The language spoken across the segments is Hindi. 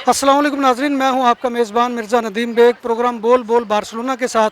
अस्सलाम वालेकुम नाज़रीन, मैं हूं आपका मेज़बान मिर्ज़ा नदीम बेग। प्रोग्राम बोल बोल बार्सिलोना के साथ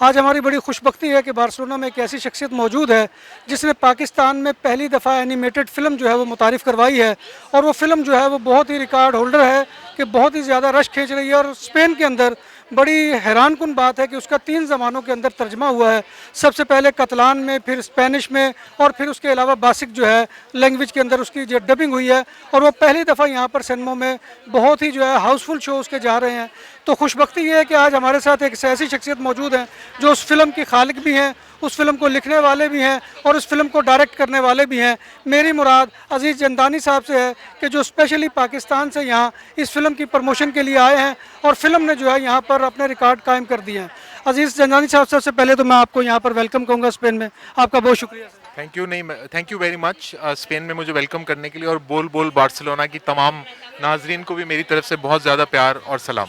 आज हमारी बड़ी खुशबख्ती है कि बार्सिलोना में एक ऐसी शख्सियत मौजूद है जिसने पाकिस्तान में पहली दफ़ा एनिमेटेड फ़िल्म जो है वो मुतारिफ़ करवाई है। और वो फ़िल्म जो है वो बहुत ही रिकॉर्ड होल्डर है कि बहुत ही ज़्यादा रश खींच रही है। और स्पेन के अंदर बड़ी हैरानकुन बात है कि उसका 3 ज़बानों के अंदर तर्जमा हुआ है। सबसे पहले कतलान में, फिर स्पेनिश में, और फिर उसके अलावा बासिक जो है लैंग्वेज के अंदर उसकी जो डबिंग हुई है। और वो पहली दफ़ा यहाँ पर सिनेमा में बहुत ही जो है हाउसफुल शो उसके जा रहे हैं। तो खुशबख्ती ये है कि आज हमारे साथ एक ऐसी शख्सियत मौजूद है जो उस फिल्म की खालिक भी हैं, उस फिल्म को लिखने वाले भी हैं और उस फिल्म को डायरेक्ट करने वाले भी हैं। मेरी मुराद अजीज़ जंदानी साहब से है कि जो स्पेशली पाकिस्तान से यहाँ इस फिल्म की प्रमोशन के लिए आए हैं और फिल्म ने जो है यहाँ पर अपने रिकॉर्ड कायम कर दिए हैं। अजीज़ जंदानी साहब, सबसे पहले तो मैं आपको यहाँ पर वेलकम कहूँगा स्पेन में। आपका बहुत शुक्रिया। थैंक यू नहीं thank you very much Spain में मुझे वेलकम करने के लिए, और बोल बोल बार्सिलोना की तमाम नाजरीन को भी मेरी तरफ से बहुत ज़्यादा प्यार और सलाम।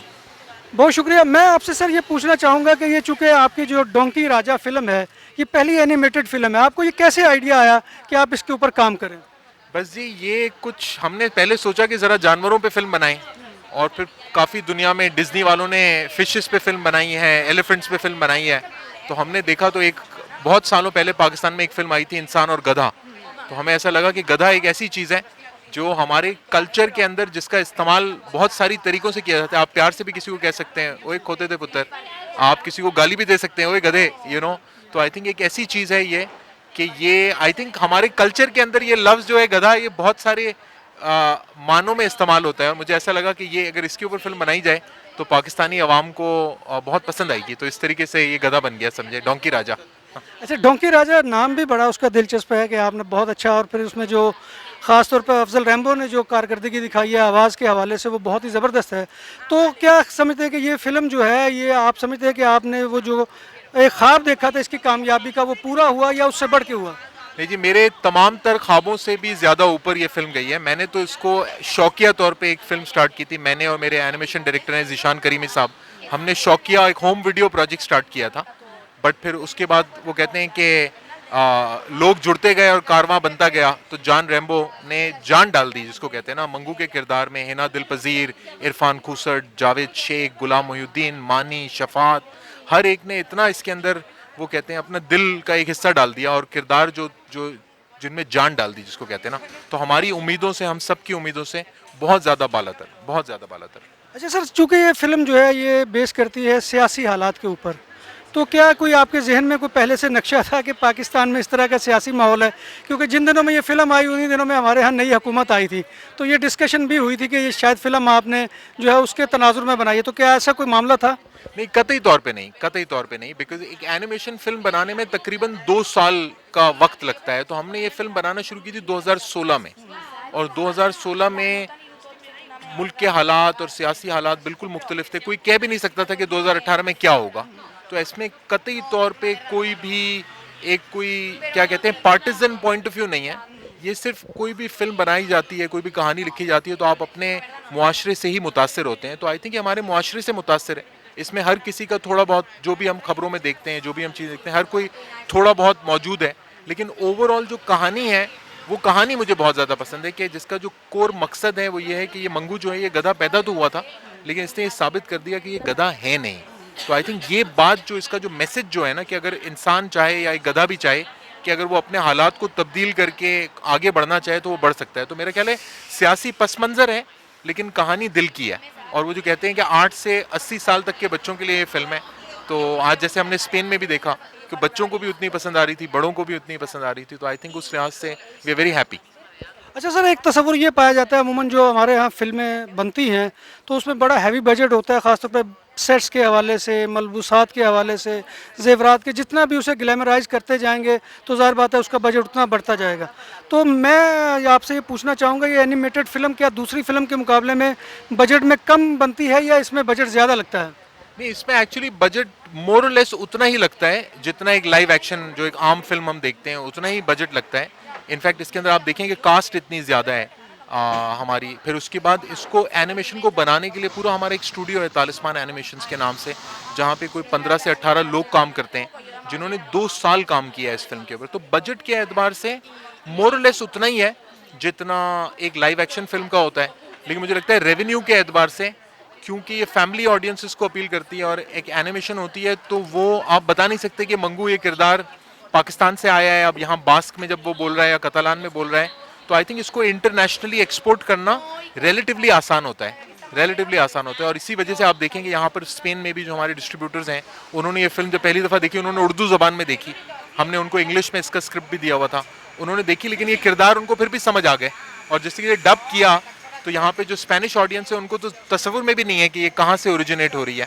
बहुत शुक्रिया। मैं आपसे सर ये पूछना चाहूँगा कि ये चूँकि आपकी जो डोंकी राजा फिल्म है, ये पहली एनिमेटेड फिल्म है, आपको ये कैसे आइडिया आया कि आप इसके ऊपर काम करें? बस जी, ये कुछ हमने पहले सोचा कि ज़रा जानवरों पे फिल्म बनाएं, और फिर काफ़ी दुनिया में डिज्नी वालों ने फिशेस पे फिल्म बनाई है, एलिफेंट्स पे फिल्म बनाई है। तो हमने देखा तो एक बहुत सालों पहले पाकिस्तान में एक फिल्म आई थी इंसान और गधा। तो हमें ऐसा लगा कि गधा एक ऐसी चीज़ है जो हमारे कल्चर के अंदर जिसका इस्तेमाल बहुत सारी तरीक़ों से किया जाता है। आप प्यार से भी किसी को कह सकते हैं ओए खोते थे पुत्र, आप किसी को गाली भी दे सकते हैं ओए गधे, तो आई थिंक एक ऐसी चीज़ है ये कि ये आई थिंक हमारे कल्चर के अंदर ये लफ्ज़ जो है गधा, ये बहुत सारे मानों में इस्तेमाल होता है। और मुझे ऐसा लगा कि ये अगर इसके ऊपर फिल्म बनाई जाए तो पाकिस्तानी अवाम को बहुत पसंद आएगी। तो इस तरीके से ये गधा बन गया, समझे, डोंकी राजा। अच्छा, डोंकी राजा नाम भी बड़ा उसका दिलचस्प है कि आपने बहुत अच्छा, और फिर उसमें जो ख़ास तौर पर अफजल रैम्बो ने जो कारकर्दगी दिखाई है आवाज़ के हवाले से, वो बहुत ही ज़बरदस्त है। तो क्या समझते हैं कि ये फ़िल्म जो है, ये आप समझते हैं कि आपने वो जो एक ख्वाब देखा था इसकी कामयाबी का, वो पूरा हुआ या उससे बढ़ के हुआ? नहीं जी, मेरे तमाम तर ख्वाबों से भी ज़्यादा ऊपर ये फिल्म गई है। मैंने तो इसको शौकिया तौर पे एक फ़िल्म स्टार्ट की थी। मैंने और मेरे एनिमेशन डायरेक्टर हैं ज़ीशान करीमी साहब, हमने शौकिया एक होम वीडियो प्रोजेक्ट स्टार्ट किया था। बट फिर उसके बाद वो कहते हैं कि लोग जुड़ते गए और कारवां बनता गया, तो जॉन रैम्बो ने जान डाल दी, जिसको कहते हैं ना, मंगू के किरदार में हिना दिलपजीर, इरफान खूसट, जावेद शेख, गुलाम मोहिउद्दीन, मानी, शफात, हर एक ने इतना इसके अंदर वो कहते हैं अपना दिल का एक हिस्सा डाल दिया और किरदार जो जो जिनमें जान डाल दी, जिसको कहते हैं ना। तो हमारी उम्मीदों से, हम सब की उम्मीदों से बहुत ज़्यादा बालातर, बहुत ज़्यादा बालातर। अच्छा सर, चूँकि ये फ़िल्म जो है ये बेस करती है सियासी हालात के ऊपर, तो क्या कोई आपके जहन में कोई पहले से नक्शा था कि पाकिस्तान में इस तरह का सियासी माहौल है? क्योंकि जिन दिनों में ये फ़िल्म आई, उन्हीं दिनों में हमारे यहाँ नई हुकूमत आई थी, तो ये डिस्कशन भी हुई थी कि ये शायद फ़िल्म आपने जो है उसके तनाजुर में बनाई है। तो क्या ऐसा कोई मामला था? नहीं, कतई तौर पे नहीं, कतई तौर पे नहीं, बिकॉज एक एनिमेशन फिल्म बनाने में तकरीबन 2 साल का वक्त लगता है। तो हमने ये फिल्म बनाना शुरू की थी 2016 में, और 2016 में मुल्क के हालात और सियासी हालात बिल्कुल मुख्तलिफ थे। कोई कह भी नहीं सकता था कि 2018 में क्या होगा। तो इसमें कतई तौर पे कोई भी एक कोई क्या कहते हैं पार्टिजन पॉइंट ऑफ व्यू नहीं है। ये सिर्फ कोई भी फिल्म बनाई जाती है, कोई भी कहानी लिखी जाती है, तो आप अपने मुआशरे से ही मुतासर होते हैं। तो आई थिंक हमारे मुआशरे से मुतासर है। इसमें हर किसी का थोड़ा बहुत, जो भी हम खबरों में देखते हैं, जो भी हम चीज़ देखते हैं, हर कोई थोड़ा बहुत मौजूद है। लेकिन ओवरऑल जो कहानी है, वो कहानी मुझे बहुत ज़्यादा पसंद है कि जिसका जो कोर मकसद है वो ये है कि ये मंगू जो है ये गधा पैदा तो हुआ था, लेकिन इसने ये साबित कर दिया कि ये गधा है नहीं। तो आई थिंक ये बात, जो इसका जो मैसेज जो है ना, कि अगर इंसान चाहे या एक गधा भी चाहे कि अगर वो अपने हालात को तब्दील करके आगे बढ़ना चाहे तो वो बढ़ सकता है। तो मेरा ख्याल है सियासी पस मंज़र है, लेकिन कहानी दिल की है। और वो जो कहते हैं कि 8 से 80 साल तक के बच्चों के लिए ये फिल्म है। तो आज जैसे हमने स्पेन में भी देखा कि बच्चों को भी उतनी पसंद आ रही थी, बड़ों को भी उतनी पसंद आ रही थी। तो आई थिंक उस लिहाज से वी आर वेरी हैप्पी। अच्छा सर, एक तस्वुर ये पाया जाता है अमूमन जो हमारे यहाँ फ़िल्में बनती हैं तो उसमें बड़ा हैवी बजट होता है, ख़ासतौर पे सेट्स के हवाले से, मलबूसात के हवाले से, ज़ेवरात के, जितना भी उसे ग्लैमराइज करते जाएंगे तो ज़ाहिर बात है उसका बजट उतना बढ़ता जाएगा। तो मैं आपसे ये पूछना चाहूँगा, ये एनिमेटेड फ़िल्म क्या दूसरी फ़िल्म के मुकाबले में बजट में कम बनती है या इसमें बजट ज़्यादा लगता है? नहीं, इसमें एक्चुअली बजट मोर और लेस उतना ही लगता है जितना एक लाइव एक्शन, जो एक आम फिल्म हम देखते हैं, उतना ही बजट लगता है। इनफैक्ट इसके अंदर आप देखेंगे कास्ट इतनी ज़्यादा है हमारी। फिर उसके बाद इसको एनिमेशन को बनाने के लिए पूरा हमारा एक स्टूडियो है तालिस्मान एनिमेशंस के नाम से, जहाँ पे कोई 15 से 18 लोग काम करते हैं, जिन्होंने 2 साल काम किया है इस फिल्म के ऊपर। तो बजट के एतबार से मोर और लेस उतना ही है जितना एक लाइव एक्शन फिल्म का होता है। लेकिन मुझे लगता है रेवेन्यू के एतबार से, क्योंकि ये फैमिली ऑडियंसेस को अपील करती है और एक एनिमेशन होती है, तो वो आप बता नहीं सकते कि मंगू ये किरदार पाकिस्तान से आया है, अब यहाँ बास्क में जब वो बोल रहा है या कतालान में बोल रहा है, तो आई थिंक इसको इंटरनेशनली एक्सपोर्ट करना रिलेटिवली आसान होता है, रिलेटिवली आसान होता है। और इसी वजह से आप देखेंगे यहाँ पर स्पेन में भी जो हमारे डिस्ट्रीब्यूटर्स हैं, उन्होंने ये फिल्म जब पहली दफ़ा देखी उन्होंने उर्दू ज़बान में देखी, हमने उनको इंग्लिश में इसका स्क्रिप्ट भी दिया हुआ था, उन्होंने देखी, लेकिन ये किरदार उनको फिर भी समझ आ गए। और जिससे ये डब किया तो यहाँ पे जो स्पेनिश ऑडियंस है उनको तो तस्वुर में भी नहीं है कि ये कहाँ से ओरिजिनेट हो रही है।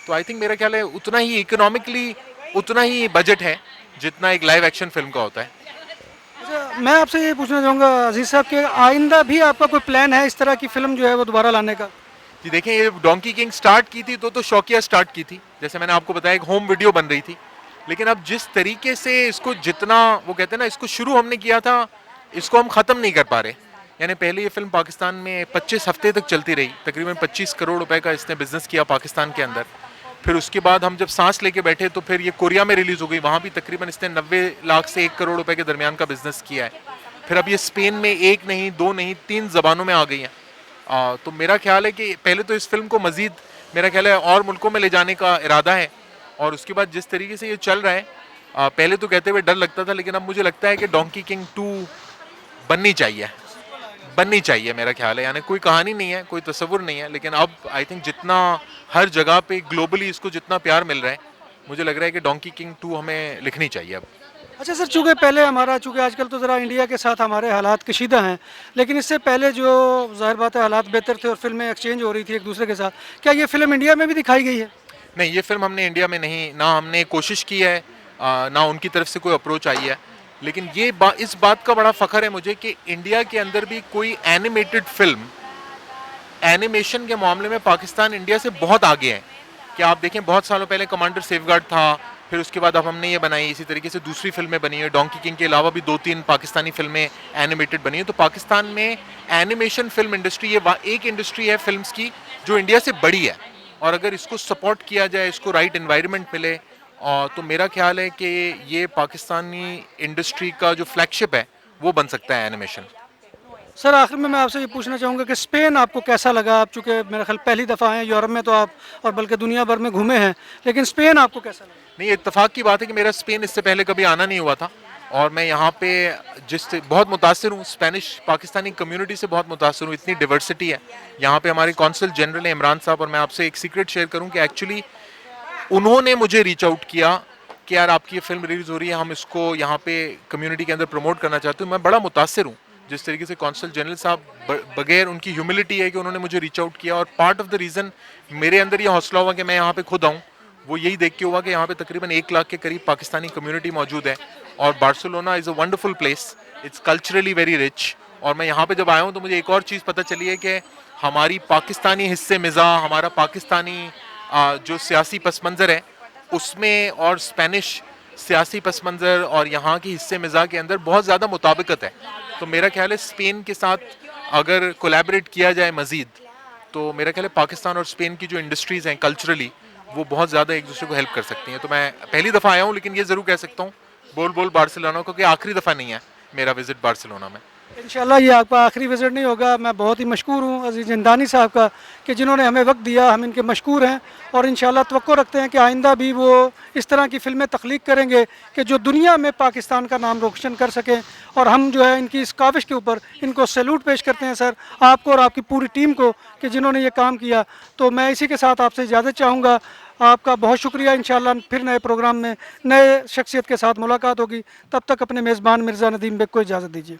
तो आई थिंक मेरा ख्याल है उतना ही इकोनॉमिकली उतना ही बजट है जितना एक लाइव एक्शन फिल्म का होता है। अच्छा, मैं आपसे ये पूछना चाहूँगा अजीज़ साहब कि आइंदा भी आपका कोई प्लान है इस तरह की फिल्म जो है वो दोबारा लाने का? जी देखें, ये डोंकी किंग स्टार्ट की थी तो शौकिया स्टार्ट की थी, जैसे मैंने आपको बताया एक होम वीडियो बन रही थी, लेकिन अब जिस तरीके से इसको जितना वो कहते हैं ना, इसको शुरू हमने किया था, इसको हम ख़त्म नहीं कर पा रहे। यानी पहले ये फिल्म पाकिस्तान में 25 हफ्ते तक चलती रही, तकरीबन 25 करोड़ रुपए का इसने बिजनेस किया पाकिस्तान के अंदर। फिर उसके बाद हम जब सांस लेके बैठे तो फिर ये कोरिया में रिलीज़ हो गई, वहाँ भी तकरीबन इसने 90 लाख से 1 करोड़ रुपए के दरमियान का बिजनेस किया है। फिर अब ये स्पेन में 1 नहीं 2 नहीं 3 ज़बानों में आ गई हैं। तो मेरा ख्याल है कि पहले तो इस फिल्म को मज़ीद मेरा ख्याल है और मुल्कों में ले जाने का इरादा है, और उसके बाद जिस तरीके से ये चल रहा है, पहले तो कहते हुए डर लगता था, लेकिन अब मुझे लगता है कि डोंकी किंग 2 बननी चाहिए मेरा ख्याल है। यानी कोई कहानी नहीं है, कोई तस्वुर नहीं है, लेकिन अब आई थिंक जितना हर जगह पे ग्लोबली इसको जितना प्यार मिल रहा है, मुझे लग रहा है कि डोंकी किंग 2 हमें लिखनी चाहिए अब। अच्छा सर, चूँकि पहले हमारा चूँकि आजकल तो ज़रा इंडिया के साथ हमारे हालात कशीदा हैं, लेकिन इससे पहले जो ज़ाहिर बात है हालात बेहतर थे और फिल्में एक्सचेंज हो रही थी एक दूसरे के साथ, क्या ये फिल्म इंडिया में भी दिखाई गई है? नहीं, ये फिल्म हमने इंडिया में नहीं, ना हमने कोशिश की है, ना उनकी तरफ से कोई अप्रोच आई है, लेकिन ये इस बात का बड़ा फ़ख्र है मुझे कि इंडिया के अंदर भी कोई एनिमेटेड फिल्म, एनिमेशन के मामले में पाकिस्तान इंडिया से बहुत आगे है। कि आप देखें बहुत सालों पहले कमांडर सेफगार्ड था, फिर उसके बाद अब हमने ये बनाई, इसी तरीके से दूसरी फिल्में बनी है, डोंकी किंग के अलावा भी 2-3 पाकिस्तानी फिल्में एनिमेटेड बनी है। तो पाकिस्तान में एनिमेशन फिल्म इंडस्ट्री ये एक इंडस्ट्री है फिल्म्स की जो इंडिया से बड़ी है, और अगर इसको सपोर्ट किया जाए, इसको राइट एनवायरनमेंट मिले, तो मेरा ख्याल है कि ये पाकिस्तानी इंडस्ट्री का जो फ्लैगशिप है वो बन सकता है एनिमेशन। सर आखिर में मैं आपसे ये पूछना चाहूँगा कि स्पेन आपको कैसा लगा? आप चूँकि मेरा ख्याल पहली दफ़ा हैं यूरोप में, तो आप और बल्कि दुनिया भर में घूमे हैं, लेकिन स्पेन आपको कैसा लगा? नहीं, इत्तेफाक की बात है कि मेरा स्पेन इससे पहले कभी आना नहीं हुआ था, और मैं यहाँ पे बहुत मुतासिर हूँ, स्पेनिश पाकिस्तानी कम्युनिटी से बहुत मुतासिर हूँ। इतनी डिवर्सिटी है यहाँ पे। हमारे कौंसल जनरल हैं इमरान साहब, और मैं आपसे एक सीक्रेट शेयर करूँ कि एक्चुअली उन्होंने मुझे रीच आउट किया कि यार आपकी ये फिल्म रिलीज़ हो रही है, हम इसको यहाँ पे कम्युनिटी के अंदर प्रमोट करना चाहते हैं। मैं बड़ा मुतासिर हूँ जिस तरीके से कौंसल जनरल साहब बगैर उनकी ह्यूमिलिटी है कि उन्होंने मुझे रीच आउट किया, और पार्ट ऑफ द रीज़न मेरे अंदर ये हौसला हुआ कि मैं यहाँ पे खुद आऊँ, वो यही देख के हुआ कि यहाँ पे तकरीबन 1 लाख के करीब पाकिस्तानी कम्युनिटी मौजूद है, और Barcelona is a wonderful place, it's culturally very rich. और मैं यहाँ पे जब आया हूँ तो मुझे एक और चीज़ पता चली है कि हमारी पाकिस्तानी हिस्से मिज़ा, हमारा पाकिस्तानी जो सियासी पस मंज़र है उसमें, और स्पेनिश सियासी पस मंज़र और यहाँ की हिस्से मिज़ा के अंदर बहुत ज़्यादा मुताबिकत है। तो मेरा ख्याल है स्पेन के साथ अगर कोलैबोरेट किया जाए मज़ीद, तो मेरा ख्याल है पाकिस्तान और स्पेन की जो इंडस्ट्रीज़ हैं कल्चरली, वो बहुत ज़्यादा एक दूसरे को हेल्प कर सकती हैं। तो मैं पहली दफ़ा आया हूँ, लेकिन ये ज़रूर कह सकता हूँ बोल बोल बार्सिलोना, क्योंकि आखिरी दफ़ा नहीं है मेरा विज़िट बार्सिलोना में। इंशाल्लाह ये आपका आखिरी विज़िट नहीं होगा। मैं बहुत ही मशकूर हूँ अजीज़ जिंदानी साहब का कि जिन्होंने हमें वक्त दिया, हम इनके मशकूर हैं, और इंशाल्लाह तवक्को रखते हैं कि आइंदा भी वो इस तरह की फ़िल्में तख्लीक करेंगे कि जो दुनिया में पाकिस्तान का नाम रोशन कर सकें। और हम जो है इनकी इस काविश के ऊपर इनको सैल्यूट पेश करते हैं सर, आपको और आपकी पूरी टीम को, कि जिन्होंने ये काम किया। तो मैं इसी के साथ आपसे इजाज़त चाहूँगा। आपका बहुत शुक्रिया। इंशाल्लाह फिर नए प्रोग्राम में नए शख्सियत के साथ मुलाकात होगी। तब तक अपने मेज़बान मिर्ज़ा नदीम बेग को इजाज़त दीजिए।